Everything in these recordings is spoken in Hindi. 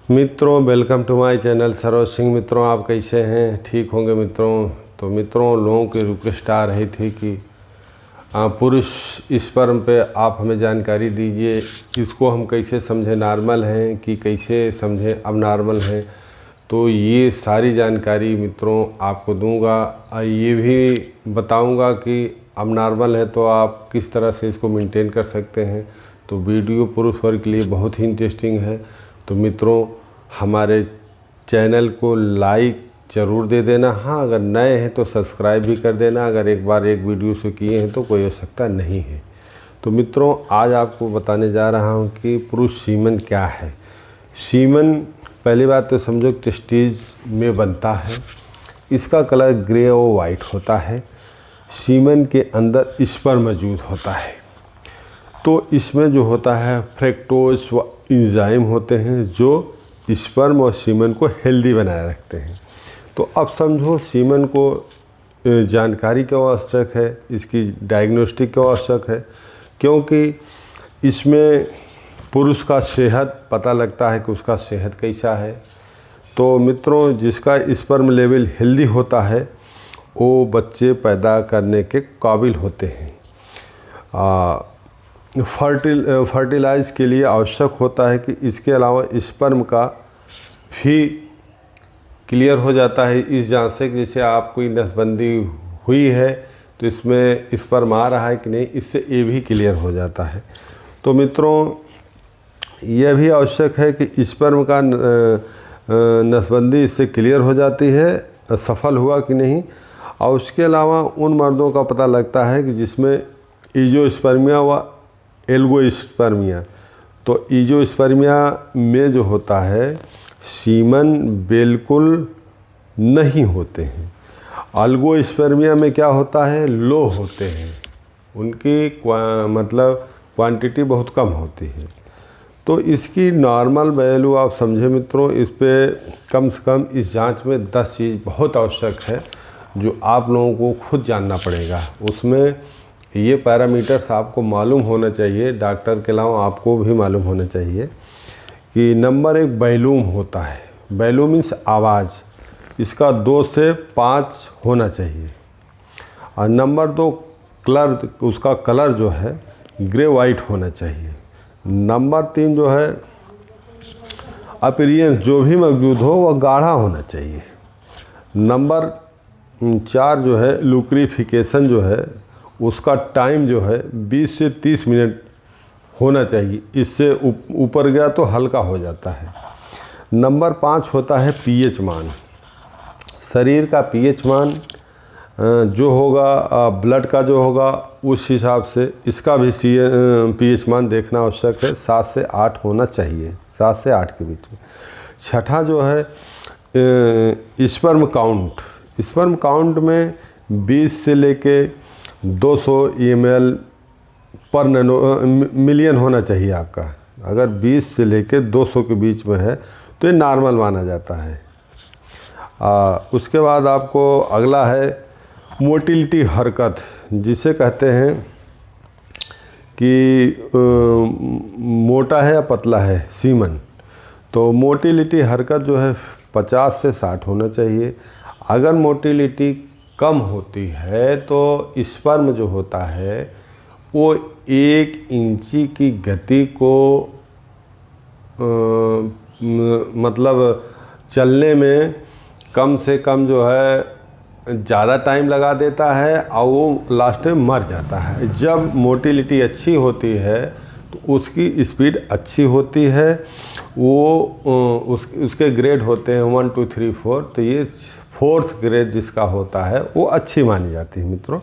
मित्रों welcome to my channel Saroj Singh. मित्रों आप कैसे हैं? ठीक होंगे मित्रों। तो मित्रों लोगों की रिक्वेस्ट आ रही थी कि पुरुष स्पर्म पे आप हमें जानकारी दीजिए, इसको हम कैसे समझें, नॉर्मल हैं कि कैसे समझें अब नॉर्मल हैं। तो ये सारी जानकारी मित्रों आपको दूंगा। ये भी बताऊंगा कि अब नॉर्मल है तो आप किस तरह से इसको मेंटेन कर सकते हैं। तो वीडियो पुरुष वर्ग के लिए बहुत ही इंटरेस्टिंग है। तो मित्रों हमारे चैनल को लाइक ज़रूर दे देना। हाँ, अगर नए हैं तो सब्सक्राइब भी कर देना। अगर एक बार एक वीडियो से किए हैं तो कोई आवश्यकता नहीं है। तो मित्रों आज आपको बताने जा रहा हूँ कि पुरुष सीमन क्या है। सीमन पहली बात तो समझो टेस्टिस में बनता है। इसका कलर ग्रे और वाइट होता है। सीमन के अंदर स्पर्म मौजूद होता है। तो इसमें जो होता है फ्रक्टोज व एंजाइम होते हैं जो स्पर्म और सीमन को हेल्दी बनाए रखते हैं। तो अब समझो सीमन को जानकारी क्यों आवश्यक है, इसकी डायग्नोस्टिक क्यों आवश्यक है, क्योंकि इसमें पुरुष का सेहत पता लगता है कि उसका सेहत कैसा है। तो मित्रों जिसका स्पर्म लेवल हेल्दी होता है वो बच्चे पैदा करने के काबिल होते हैं। फर्टिलाइज के लिए आवश्यक होता है कि इसके अलावा स्पर्म का भी क्लियर हो जाता है इस जांच से कि जैसे आप कोई नसबंदी हुई है तो इसमें स्पर्म आ रहा है कि नहीं, इससे ये भी क्लियर हो जाता है। तो मित्रों यह भी आवश्यक है कि स्पर्म का नसबंदी इससे क्लियर हो जाती है, सफल हुआ कि नहीं। और उसके अलावा उन मर्दों का पता लगता है कि जिसमें ईजोस्पर्मिया व एल्गोस्पर्मिया। तो ईजोस्पर्मिया में जो होता है सीमन बिल्कुल नहीं होते हैं। एल्गोस्पर्मिया में क्या होता है, लो होते हैं, उनकी मतलब क्वांटिटी बहुत कम होती है। तो इसकी नॉर्मल वैल्यू आप समझे मित्रों, इस पे कम से कम इस जांच में 10 चीज़ बहुत आवश्यक है जो आप लोगों को खुद जानना पड़ेगा। उसमें ये पैरामीटर्स आपको मालूम होना चाहिए, डॉक्टर के अलावा आपको भी मालूम होना चाहिए कि नंबर 1 वॉल्यूम होता है। वॉल्यूम मीन्स आवाज़, इसका 2 से 5 होना चाहिए। और नंबर 2 कलर, उसका कलर जो है ग्रे वाइट होना चाहिए। नंबर 3 जो है अपीयरेंस जो भी मौजूद हो वह गाढ़ा होना चाहिए। नंबर 4 जो है लुब्रिकेशन जो है उसका टाइम जो है 20 से 30 मिनट होना चाहिए, इससे ऊपर गया तो हल्का हो जाता है। नंबर 5 होता है पीएच मान। शरीर का पीएच मान जो होगा, ब्लड का जो होगा उस हिसाब से इसका भी पीएच मान देखना आवश्यक है। 7 से 8 होना चाहिए, 7 से 8 के बीच में। छठा जो है स्पर्म काउंट। स्पर्म काउंट में 20 से लेके 200 ml पर मिलियन होना चाहिए आपका। अगर 20 से लेके 200 के बीच में है तो ये नॉर्मल माना जाता है। उसके बाद आपको अगला है मोटिलिटी हरकत, जिसे कहते हैं कि मोटा है या पतला है सीमन। तो मोटिलिटी हरकत जो है 50 से 60 होना चाहिए। अगर मोटिलिटी कम होती है तो स्पर्म जो होता है वो 1 इंची की गति को मतलब चलने में कम से कम जो है ज़्यादा टाइम लगा देता है और वो लास्ट में मर जाता है। जब मोटिलिटी अच्छी होती है तो उसकी स्पीड अच्छी होती है। वो उसके ग्रेड होते हैं 1 2 3 4। तो ये 4th ग्रेड जिसका होता है वो अच्छी मानी जाती है मित्रों।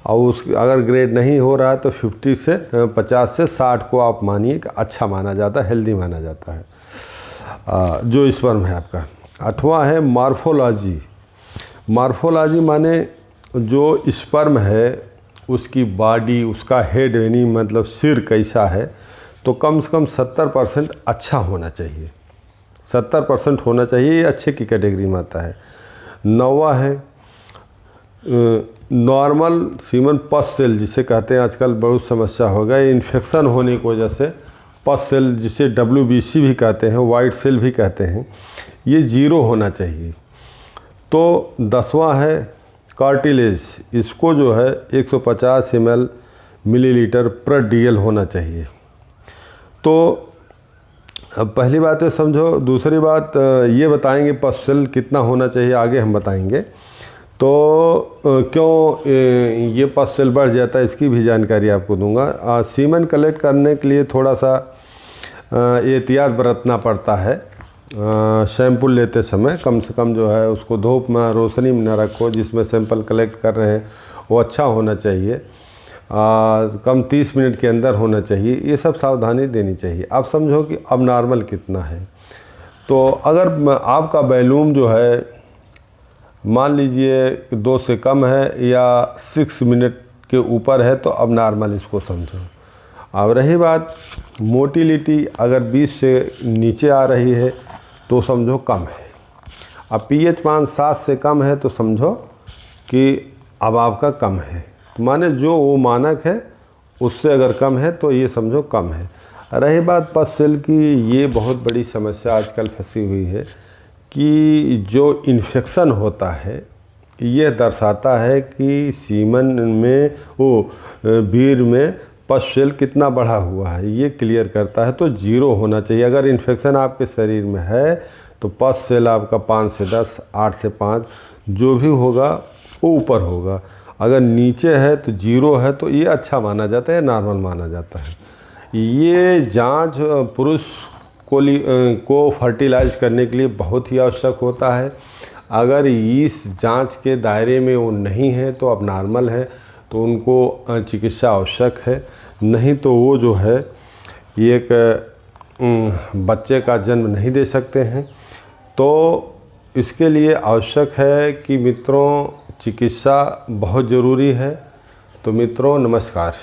और अगर ग्रेड नहीं हो रहा है तो 50 से 60 को आप मानिए कि अच्छा माना जाता है, हेल्दी माना जाता है जो स्पर्म है आपका। 8वां है मॉर्फोलॉजी। मॉर्फोलॉजी माने जो स्पर्म है उसकी बॉडी, उसका हेड यानी मतलब सिर कैसा है, तो कम से कम 70% अच्छा होना चाहिए। 70% होना चाहिए, ये अच्छे की कैटेगरी में आता है। 9वां है नॉर्मल सीमन पस सेल, जिसे कहते हैं, आजकल बहुत समस्या हो गया, इन्फेक्शन होने की वजह से पस सेल जिसे WBC भी कहते हैं, वाइट सेल भी कहते हैं, ये 0 होना चाहिए। तो 10वां है कार्टिलेज, इसको जो है 150 मिलीलीटर पर DL होना चाहिए। तो अब पहली बात है समझो। दूसरी बात ये बताएंगे पस सेल कितना होना चाहिए, आगे हम बताएंगे। तो क्यों ये पस सेल बढ़ जाता है इसकी भी जानकारी आपको दूंगा। सीमेन कलेक्ट करने के लिए थोड़ा सा एहतियात बरतना पड़ता है। सैंपल लेते समय कम से कम जो है उसको धूप में, रोशनी में न रखो। जिसमें सैंपल कलेक्ट कर रहे हैं वो अच्छा होना चाहिए, कम 30 मिनट के अंदर होना चाहिए। ये सब सावधानी देनी चाहिए। अब समझो कि अब नॉर्मल कितना है। तो अगर आपका वॉल्यूम जो है मान लीजिए 2 से कम है या 6 मिनट के ऊपर है तो अब नॉर्मल इसको समझो। अब रही बात मोटिलिटी, अगर 20 से नीचे आ रही है तो समझो कम है। अब pH मान 7 से कम है तो समझो कि अब आपका कम है। तो माने जो वो मानक है उससे अगर कम है तो ये समझो कम है। रही बात पस सेल की, ये बहुत बड़ी समस्या आजकल फंसी हुई है कि जो इन्फेक्शन होता है ये दर्शाता है कि सीमन में वीर में पस सेल कितना बढ़ा हुआ है, ये क्लियर करता है। तो 0 होना चाहिए। अगर इन्फेक्शन आपके शरीर में है तो पस सेल आपका 5 से 10, 8 से 5 जो भी होगा वो ऊपर होगा। अगर नीचे है तो 0 है तो ये अच्छा माना जाता है, नॉर्मल माना जाता है। ये जांच पुरुष को फर्टिलाइज करने के लिए बहुत ही आवश्यक होता है। अगर इस जांच के दायरे में वो नहीं है तो अब नॉर्मल है तो उनको चिकित्सा आवश्यक है। नहीं तो वो जो है एक बच्चे का जन्म नहीं दे सकते हैं। तो इसके लिए आवश्यक है कि मित्रों चिकित्सा बहुत ज़रूरी है। तो मित्रों नमस्कार।